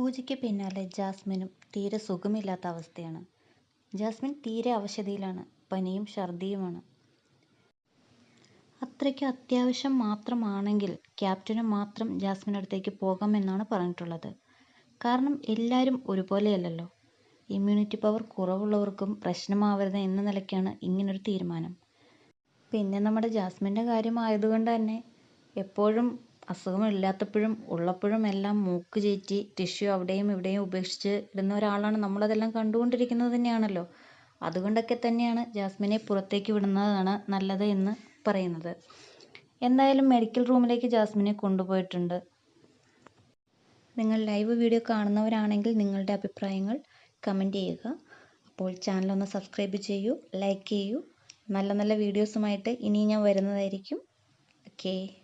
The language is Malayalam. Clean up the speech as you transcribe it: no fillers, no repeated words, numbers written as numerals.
പൂജയ്ക്ക് പിന്നാലെ ജാസ്മിനും തീരെ സുഖമില്ലാത്ത അവസ്ഥയാണ്. ജാസ്മിൻ തീരെ അവശതയിലാണ്. പനിയും ഛർദിയുമാണ്. അത്രയ്ക്ക് അത്യാവശ്യം മാത്രമാണെങ്കിൽ ക്യാപ്റ്റന് മാത്രം ജാസ്മിനടുത്തേക്ക് പോകാമെന്നാണ് പറഞ്ഞിട്ടുള്ളത്. കാരണം എല്ലാവരും ഒരുപോലെയല്ലല്ലോ. ഇമ്മ്യൂണിറ്റി പവർ കുറവുള്ളവർക്കും പ്രശ്നമാവരുത് എന്ന നിലയ്ക്കാണ് ഇങ്ങനൊരു തീരുമാനം. പിന്നെ നമ്മുടെ ജാസ്മിൻ്റെ കാര്യമായതുകൊണ്ട് തന്നെ എപ്പോഴും അസുഖമില്ലാത്തപ്പോഴും ഉള്ളപ്പോഴും എല്ലാം മൂക്ക് ചീറ്റി ടിഷ്യൂ അവിടെയും ഇവിടെയും ഉപേക്ഷിച്ച് ഇടുന്ന ഒരാളാണ്. നമ്മളതെല്ലാം കണ്ടുകൊണ്ടിരിക്കുന്നത് തന്നെയാണല്ലോ. അതുകൊണ്ടൊക്കെ തന്നെയാണ് ജാസ്മിനെ പുറത്തേക്ക് വിടുന്നതാണ് നല്ലത് എന്ന് പറയുന്നത്. എന്തായാലും മെഡിക്കൽ റൂമിലേക്ക് ജാസ്മിനെ കൊണ്ടുപോയിട്ടുണ്ട്. നിങ്ങൾ ലൈവ് വീഡിയോ കാണുന്നവരാണെങ്കിൽ നിങ്ങളുടെ അഭിപ്രായങ്ങൾ കമൻറ്റ് ചെയ്യുക. അപ്പോൾ ചാനലൊന്ന് സബ്സ്ക്രൈബ് ചെയ്യൂ, ലൈക്ക് ചെയ്യൂ. നല്ല നല്ല വീഡിയോസുമായിട്ട് ഇനി ഞാൻ വരുന്നതായിരിക്കും. ഓക്കേ.